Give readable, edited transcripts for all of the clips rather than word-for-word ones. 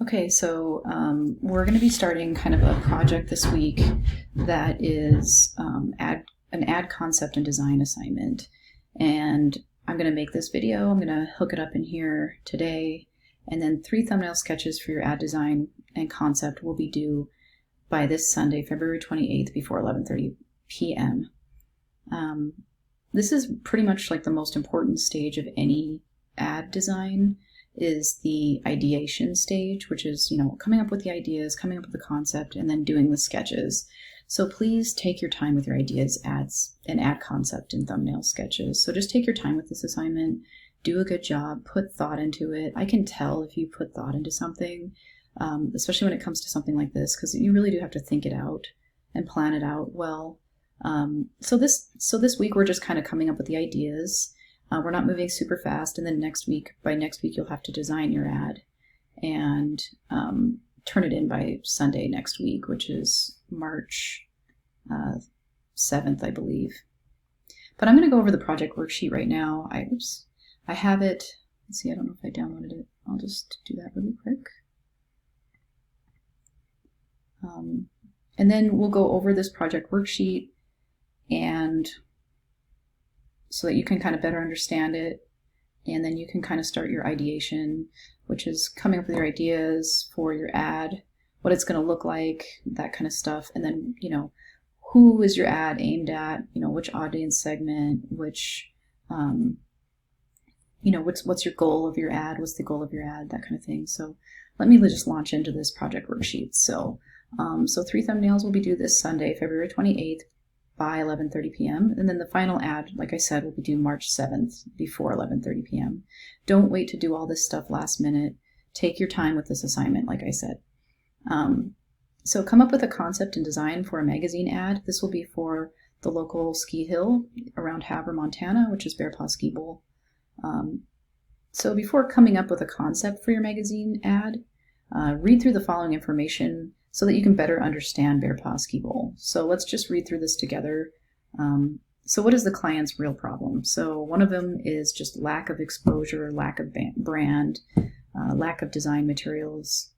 Okay, so we're going to be starting kind of a project this week that is an ad concept and design assignment. And I'm going to make this video. I'm going to hook it up in here today. And then 3 thumbnail sketches for your ad design and concept will be due by this Sunday, February 28th, before 11:30 p.m. This is pretty much like the most important stage of any ad design, is the ideation stage, which is, coming up with the ideas, coming up with the concept, and then doing the sketches. So please take your time with your ideas, ads, and ad concept and thumbnail sketches. So just take your time with this assignment, do a good job, put thought into it. I can tell if you put thought into something, especially when it comes to something like this, because you really do have to think it out and plan it out well. So this week we're just kind of coming up with the ideas. We're not moving super fast, and then by next week you'll have to design your ad and turn it in by Sunday next week, which is March 7th, I believe. But I'm going to go over the project worksheet right now. I have it. Let's see, I don't know if I downloaded it. I'll just do that really quick. And then we'll go over this project worksheet, and so that you can kind of better understand it, and then you can kind of start your ideation, which is coming up with your ideas for your ad, what it's going to look like, that kind of stuff, and then who is your ad aimed at, which audience segment, which what's your goal of your ad, what's the goal of your ad, that kind of thing. So let me just launch into this project worksheet. So 3 thumbnails will be due this Sunday, February 28th. By 11:30 p.m. And then the final ad, like I said, will be due March 7th before 11:30 p.m. Don't wait to do all this stuff last minute. Take your time with this assignment, like I said. So come up with a concept and design for a magazine ad. This will be for the local ski hill around Havre, Montana, which is Bear Paw Ski Bowl. So before coming up with a concept for your magazine ad, read through the following information so that you can better understand Bear Paw Ski Bowl. So let's just read through this together. So what is the client's real problem? So one of them is just lack of exposure, lack of brand, lack of design materials.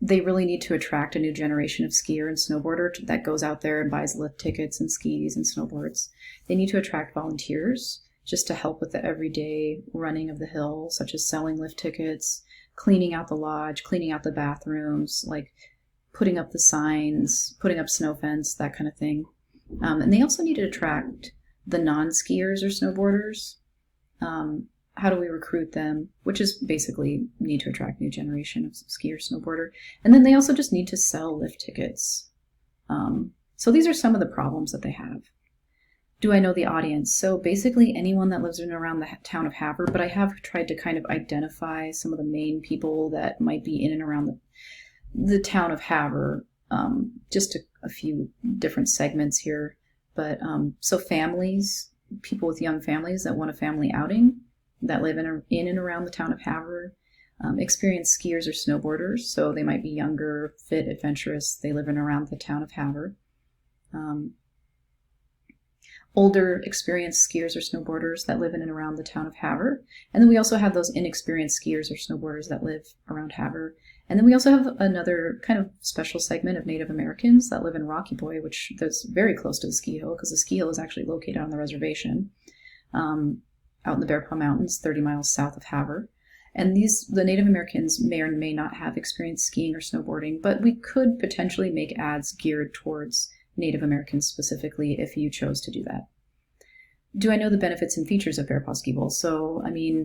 They really need to attract a new generation of skier and snowboarder that goes out there and buys lift tickets and skis and snowboards. They need to attract volunteers just to help with the everyday running of the hill, such as selling lift tickets, cleaning out the lodge, cleaning out the bathrooms, like putting up the signs, putting up snow fence, that kind of thing. And they also need to attract the non-skiers or snowboarders. How do we recruit them? Which is basically need to attract new generation of skier, snowboarder. And then they also just need to sell lift tickets. So these are some of the problems that they have. Do I know the audience? So basically anyone that lives in and around the town of Havre, but I have tried to kind of identify some of the main people that might be in and around the town of Havre, just a few different segments here. But so families, people with young families that want a family outing, that live in and around the town of Havre, experienced skiers or snowboarders, so they might be younger, fit, adventurous, they live in and around the town of Havre. Older, experienced skiers or snowboarders that live in and around the town of Havre. And then we also have those inexperienced skiers or snowboarders that live around Havre. And then we also have another kind of special segment of Native Americans that live in Rocky Boy, which is very close to the ski hill, because the ski hill is actually located on the reservation out in the Bear Paw Mountains, 30 miles south of Havre. And the Native Americans may or may not have experienced skiing or snowboarding, but we could potentially make ads geared towards Native Americans specifically if you chose to do that. Do I know the benefits and features of Bear Paw Ski Bowl? So,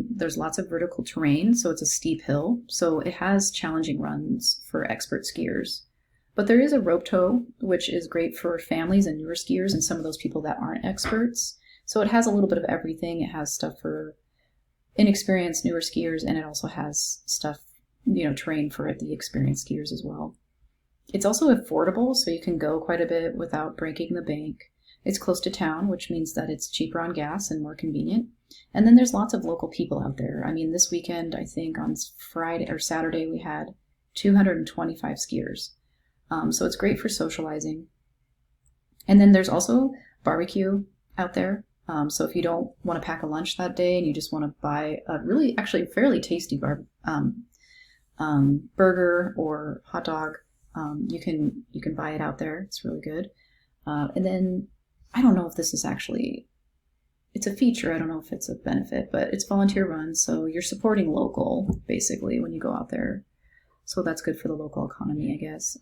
there's lots of vertical terrain, so it's a steep hill, so it has challenging runs for expert skiers. But there is a rope tow, which is great for families and newer skiers and some of those people that aren't experts. So it has a little bit of everything. It has stuff for inexperienced newer skiers, and it also has stuff, terrain for the experienced skiers as well. It's also affordable, so you can go quite a bit without breaking the bank. It's close to town, which means that it's cheaper on gas and more convenient. And then there's lots of local people out there. This weekend, I think on Friday or Saturday, we had 225 skiers. So it's great for socializing. And then there's also barbecue out there. So if you don't want to pack a lunch that day and you just want to buy a really actually fairly tasty burger or hot dog, you can buy it out there. It's really good. And then I don't know if this is actually, it's a feature. I don't know if it's a benefit, but it's volunteer run. So you're supporting local basically when you go out there. So that's good for the local economy, I guess.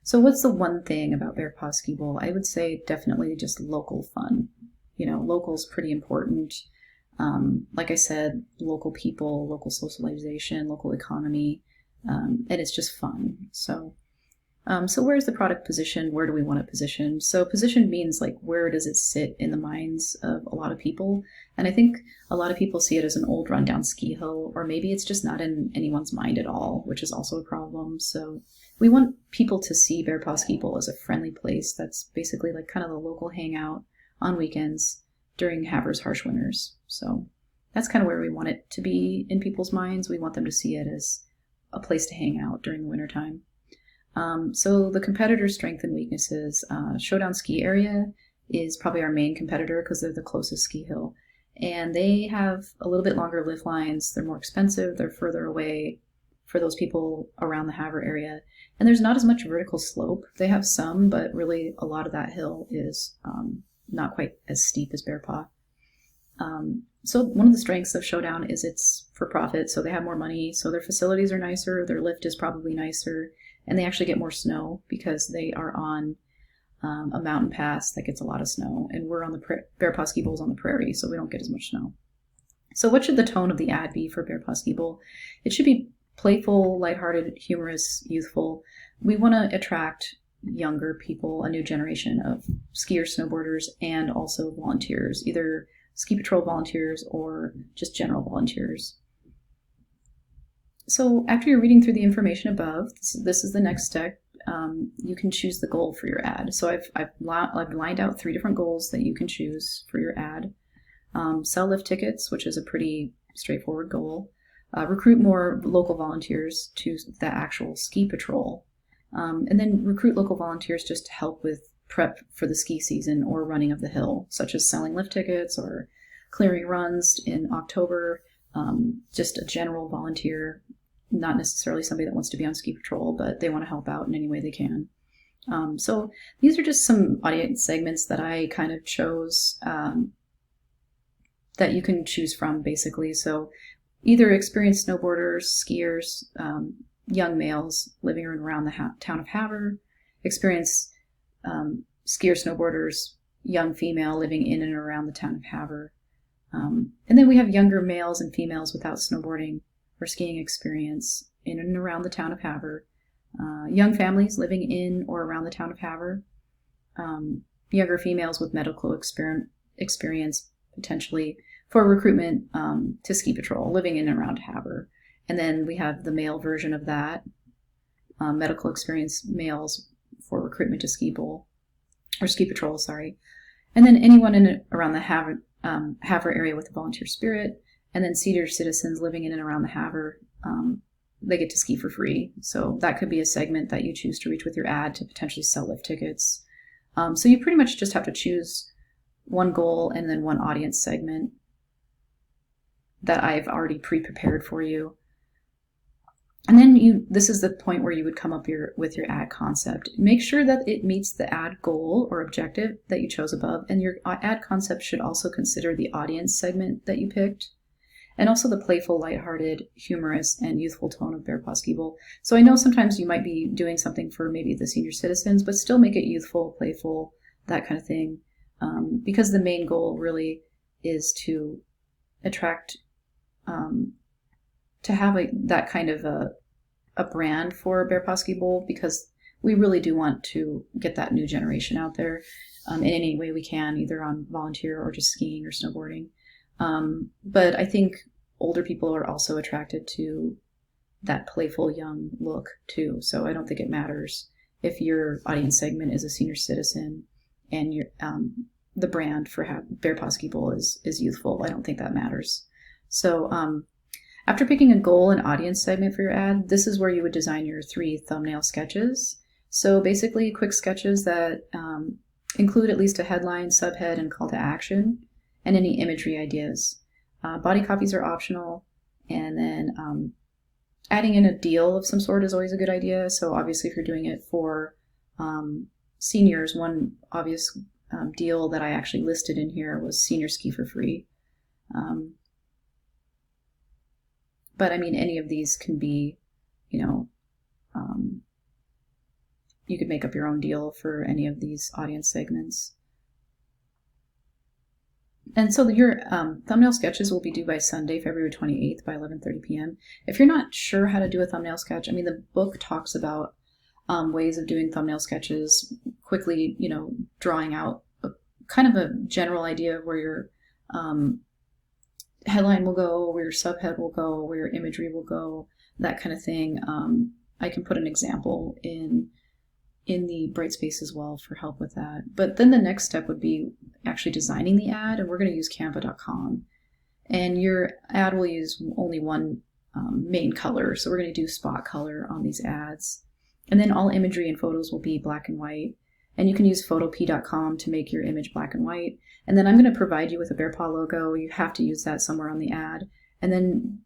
So what's the one thing about Bear Paw Ski Bowl? I would say definitely just local fun. Local's pretty important. Like I said, local people, local socialization, local economy, and it's just fun. So where's the product position? Where do we want it positioned? So position means like where does it sit in the minds of a lot of people? And I think a lot of people see it as an old rundown ski hill, or maybe it's just not in anyone's mind at all, which is also a problem. So we want people to see Bear Paw Ski Bowl as a friendly place that's basically like kind of the local hangout on weekends during Havre's harsh winters. So that's kind of where we want it to be in people's minds. We want them to see it as a place to hang out during the wintertime. So the competitor's strength and weaknesses, Showdown Ski Area is probably our main competitor because they're the closest ski hill. And they have a little bit longer lift lines. They're more expensive. They're further away for those people around the Havre area. And there's not as much vertical slope. They have some, but really a lot of that hill is not quite as steep as Bear Paw. So one of the strengths of Showdown is it's for profit, so they have more money, so their facilities are nicer, their lift is probably nicer, and they actually get more snow because they are on a mountain pass that gets a lot of snow, and we're on the Bear Paw Ski Bowl's on the prairie, so we don't get as much snow. So what should the tone of the ad be for Bear Paw Ski Bowl? It should be playful, lighthearted, humorous, youthful. We want to attract younger people, a new generation of skiers, snowboarders, and also volunteers, either ski patrol volunteers or just general volunteers. So after you're reading through the information above, this is the next step. You can choose the goal for your ad. So I've lined out 3 different goals that you can choose for your ad. Sell lift tickets, which is a pretty straightforward goal. Recruit more local volunteers to the actual ski patrol. And then recruit local volunteers just to help with prep for the ski season or running of the hill, such as selling lift tickets or clearing runs in October. Just a general volunteer, not necessarily somebody that wants to be on ski patrol, but they want to help out in any way they can. So these are just some audience segments that I kind of chose that you can choose from, basically. So either experienced snowboarders, skiers, young males living around the town of Havre, experienced skier snowboarders, young female living in and around the town of Havre. And then we have younger males and females without snowboarding or skiing experience in and around the town of Havre. Young families living in or around the town of Havre. Younger females with medical experience potentially for recruitment to ski patrol living in and around Havre. And then we have the male version of that, medical experience males for recruitment to ski patrol, sorry. And then anyone in and around the Havre area with a volunteer spirit, and then senior citizens living in and around the Havre, they get to ski for free. So that could be a segment that you choose to reach with your ad to potentially sell lift tickets. So you pretty much just have to choose one goal and then one audience segment that I've already pre-prepared for you. And then this is the point where you would come up with your ad concept. Make sure that it meets the ad goal or objective that you chose above, and your ad concept should also consider the audience segment that you picked, and also the playful, lighthearted, humorous, and youthful tone of Bear Paw Ski Bowl. So I know sometimes you might be doing something for maybe the senior citizens, but still make it youthful, playful, that kind of thing, because the main goal really is to attract to have that kind of a brand for Bear Paw Ski Bowl, because we really do want to get that new generation out there in any way we can, either on volunteer or just skiing or snowboarding. But I think older people are also attracted to that playful young look too. So I don't think it matters if your audience segment is a senior citizen and the brand for Bear Paw Ski Bowl is youthful. I don't think that matters. So after picking a goal and audience segment for your ad, this is where you would design your 3 thumbnail sketches. So basically quick sketches that Include at least a headline, subhead, and call to action, and any imagery ideas. Body copies are optional, and then adding in a deal of some sort is always a good idea. So obviously if you're doing it for seniors, one obvious deal that I actually listed in here was senior ski for free. But I mean, any of these can be, you know, you could make up your own deal for any of these audience segments. And so your thumbnail sketches will be due by Sunday, February 28th by 11:30 p.m. If you're not sure how to do a thumbnail sketch, I mean, the book talks about ways of doing thumbnail sketches, quickly, you know, drawing out kind of a general idea of where your headline will go, where your subhead will go, where your imagery will go, that kind of thing. I can put an example in the Brightspace as well for help with that. But then the next step would be actually designing the ad, and we're going to use canva.com. And your ad will use only one main color, so we're going to do spot color on these ads. And then all imagery and photos will be black and white. And you can use photop.com to make your image black and white. And then I'm going to provide you with a bear paw logo. You have to use that somewhere on the ad. And then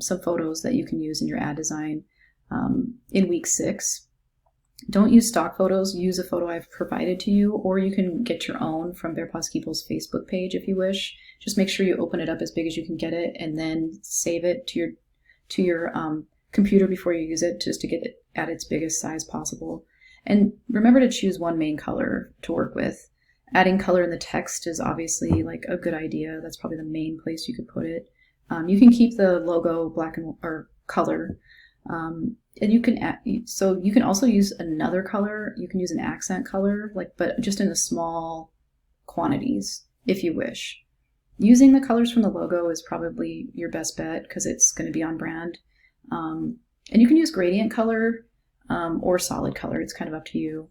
some photos that you can use in your ad design in week 6. Don't use stock photos. Use a photo I've provided to you, or you can get your own from Bear Paws People's Facebook page if you wish. Just make sure you open it up as big as you can get it, and then save it to your computer before you use it, just to get it at its biggest size possible. And remember to choose one main color to work with. Adding color in the text is obviously like a good idea. That's probably the main place you could put it. You can keep the logo black or color. And you can also use another color. You can use an accent color, but just in the small quantities if you wish. Using the colors from the logo is probably your best bet because it's going to be on brand. And you can use gradient color or solid color. It's kind of up to you.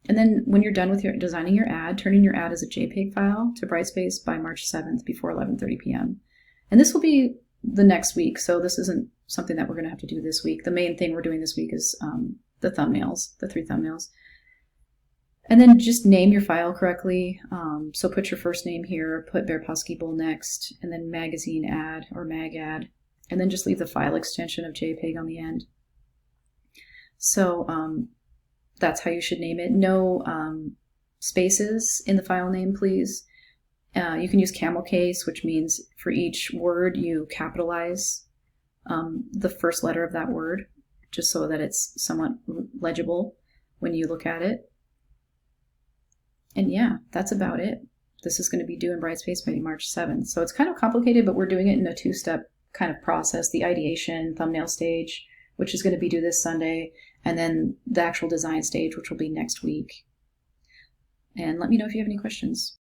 And then when you're done with designing your ad, turn in your ad as a JPEG file to Brightspace by March 7th before 11:30 p.m. And this will be the next week, so this isn't something that we're going to have to do this week. The main thing we're doing this week is the thumbnails, the 3 thumbnails. And then just name your file correctly. So put your first name here, put Bear Paw Ski Bowl next, and then magazine ad or mag ad, and then just leave the file extension of JPEG on the end. So that's how you should name it. No spaces in the file name, please. You can use camel case, which means for each word you capitalize the first letter of that word, just so that it's somewhat legible when you look at it. And yeah, that's about it. This is going to be due in Brightspace by March 7th. So it's kind of complicated, but we're doing it in a 2-step kind of process. The ideation, thumbnail stage, which is going to be due this Sunday, and then the actual design stage, which will be next week. And let me know if you have any questions.